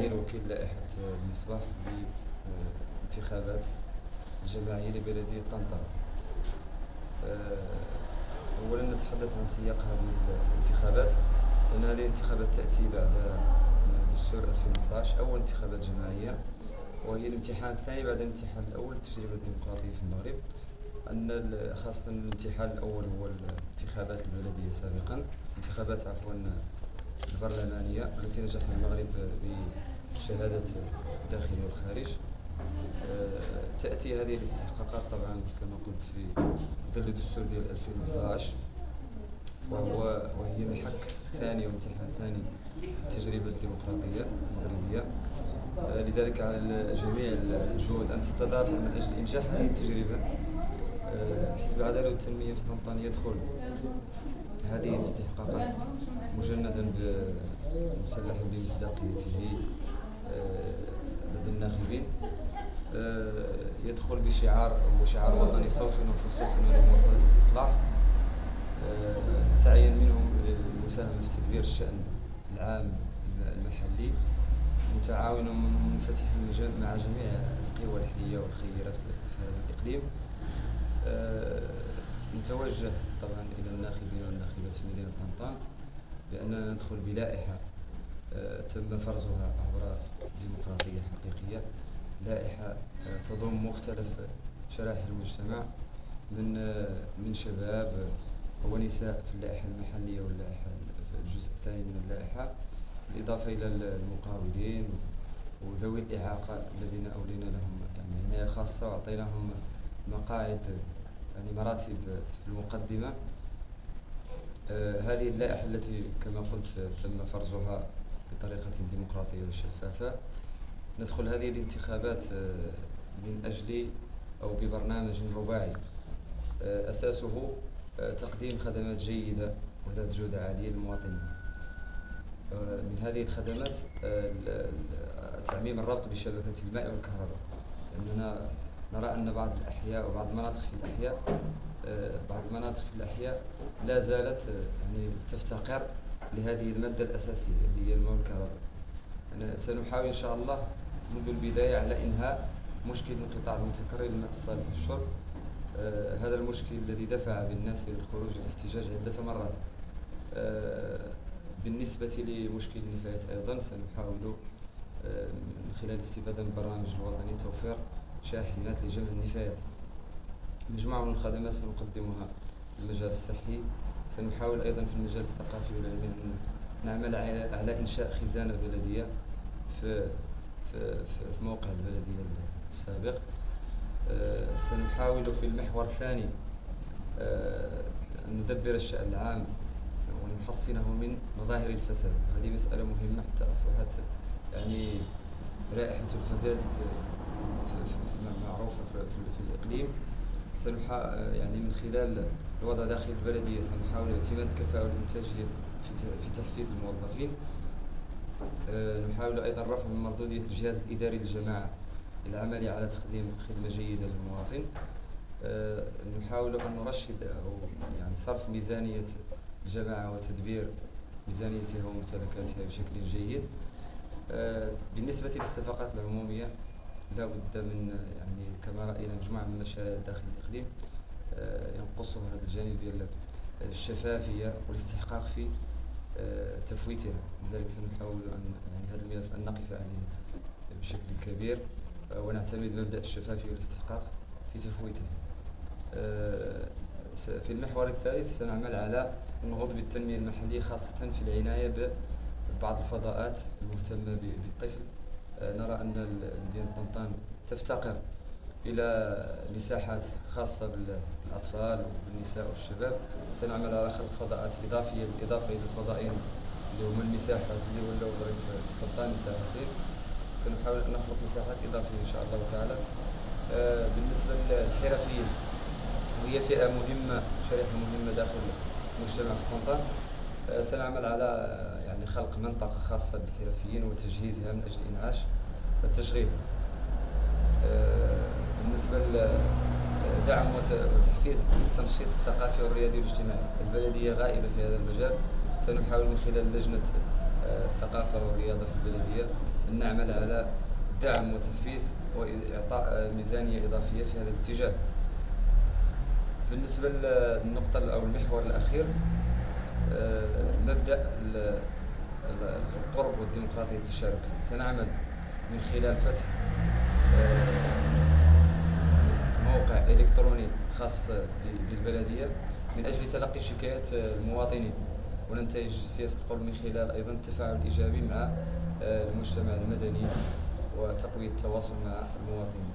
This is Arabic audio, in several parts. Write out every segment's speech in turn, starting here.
تعيين وكيل لائحة المصباح لانتخابات الجماعية لبلدية طنطا. أولا نتحدث عن سياق هذه الانتخابات، لأن هذه الانتخابات تأتي بعد دستور 2011 أول انتخابات جماعية، وهي الامتحان الثاني بعد الامتحان الأول التجربة الديمقراطية في المغرب. أن خاصة الامتحان الأول هو الانتخابات البلدية سابقا، انتخابات البرلمانية التي نجح المغرب بشهادة الداخل والخارج. تأتي هذه الاستحقاقات طبعا كما قلت في ظل الدستور ديال 2011، وهي محك ثاني وامتحان ثاني التجربة الديمقراطية المغربية. لذلك على جميع الجهود أن تتضافر من أجل إنجاح هذه التجربة. حزب العدالة والتنمية في طنطا يدخل هذه الاستحقاقات مجندا مسلحا بمصداقيته لدى الناخبين. يدخل بشعار وطني صوتنا وفرصتنا لمواصلة الإصلاح، سعيا منهم للمساهمة في تدبير الشأن العام المحلي، متعاونا ومنفتحا المجال مع جميع القوى الحية والخيرات في هذا الإقليم. نتوجه طبعا إلى الناخبين والناخبات في مدينة طنطا بأننا ندخل بلائحة تم فرزها عبر ديمقراطية حقيقية، لائحة تضم مختلف شرائح المجتمع من شباب ونساء في اللائحة المحلية واللائحة في الجزء الثاني من اللائحة، بالإضافة إلى المقاولين وذوي الإعاقة الذين أولينا لهم يعني عناية خاصة وأعطيناهم مقاعد يعني مراتب في المقدمة. هذه اللائحة التي كما قلت تم فرزها بطريقة ديمقراطية وشفافة. ندخل هذه الانتخابات من أجل أو ببرنامج رباعي أساسه تقديم خدمات جيدة وذات جودة عالية للمواطنين. من هذه الخدمات تعميم الربط بشبكة الماء والكهرباء، لأننا نرى أن بعض الأحياء وبعض المناطق في الأحياء لا زالت يعني تفتقر لهذه المادة الأساسية اللي هي الماء والكهرباء. سنحاول إن شاء الله منذ البداية على إنهاء مشكل انقطاع المتكرر للماء الصالح للشرب. هذا المشكل الذي دفع بالناس إلى الخروج للاحتجاج عدة مرات. بالنسبة لمشكل النفايات أيضا سنحاول من خلال الاستفادة من البرنامج الوطني توفير شاحنات لجمع النفايات. مجموعة من الخدمات سنقدمها في المجال الصحي. سنحاول أيضا في المجال الثقافي والعلمي أن نعمل على إنشاء خزانة بلدية في موقع البلدية السابق. سنحاول في المحور الثاني أن ندبر الشأن العام ونحصنه من مظاهر الفساد. هذه مسألة مهمة حتى أصبحت يعني رائحة الفساد معروفة في الإقليم. يعني من خلال الوضع داخل البلدية سنحاول اعتماد الكفاءة والإنتاجية في تحفيز الموظفين. نحاول أيضا رفع من مردودية الجهاز الإداري للجماعة للعمل على تقديم خدمة جيدة للمواطن. نحاول أن نرشد أو يعني صرف ميزانية الجماعة وتدبير ميزانيتها وممتلكاتها بشكل جيد. بالنسبة للصفقات العمومية لا بد من يعني كما رأينا مجموعة من المشاريع داخل الإقليم ينقصها هذا الجانب ديال الشفافية والاستحقاق في تفويتها. لذلك سنحاول أن يعني هذا الملف أن نقف عليه بشكل كبير ونعتمد مبدأ الشفافية والاستحقاق في تفويته. في المحور الثالث سنعمل على النهوض بالتنمية المحلية خاصة في العناية ببعض الفضاءات المهتمة بالطفل. نرى أن مدينة طنطا تفتقر إلى مساحات خاصة بالأطفال والنساء والشباب. سنعمل على خلق فضاءات إضافية بالإضافة إلى الفضائين اللي هم المساحات اللي ولاو في طنطا مساحتين. سنحاول أن نخلق مساحات إضافية إن شاء الله تعالى. بالنسبة للحرفيين وهي فئة مهمة شريحة مهمة داخل المجتمع في طنطا، سنعمل على يعني خلق منطقة خاصة بالحرفيين وتجهيزها من أجل إنعاش التشغيل. بالنسبة لدعم وتحفيز التنشيط الثقافي والرياضي والاجتماعي، البلدية غائبة في هذا المجال. سنحاول من خلال لجنة الثقافة والرياضة في البلدية أن نعمل على دعم وتحفيز وإعطاء ميزانية إضافية في هذا الاتجاه. بالنسبة للنقطة أو المحور الأخير، مبدأ القرب والديمقراطية التشارك، سنعمل من خلال فتح موقع إلكتروني خاص بالبلدية من أجل تلقي شكايات المواطنين، وننتهج سياسة القرب من خلال أيضا التفاعل الإيجابي مع المجتمع المدني وتقوية التواصل مع المواطنين.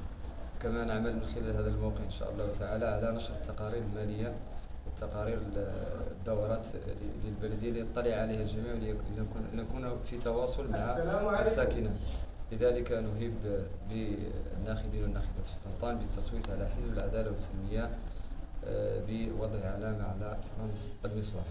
كما نعمل من خلال هذا الموقع إن شاء الله تعالى على نشر التقارير المالية والتقارير الدورات للبلدية ليطلع عليها الجميع ولنكون في تواصل مع الساكنة. لذلك نهيب بالناخبين والناخبات في طنطان بالتصويت على حزب العدالة والتنمية بوضع علامة على رمز المصباح.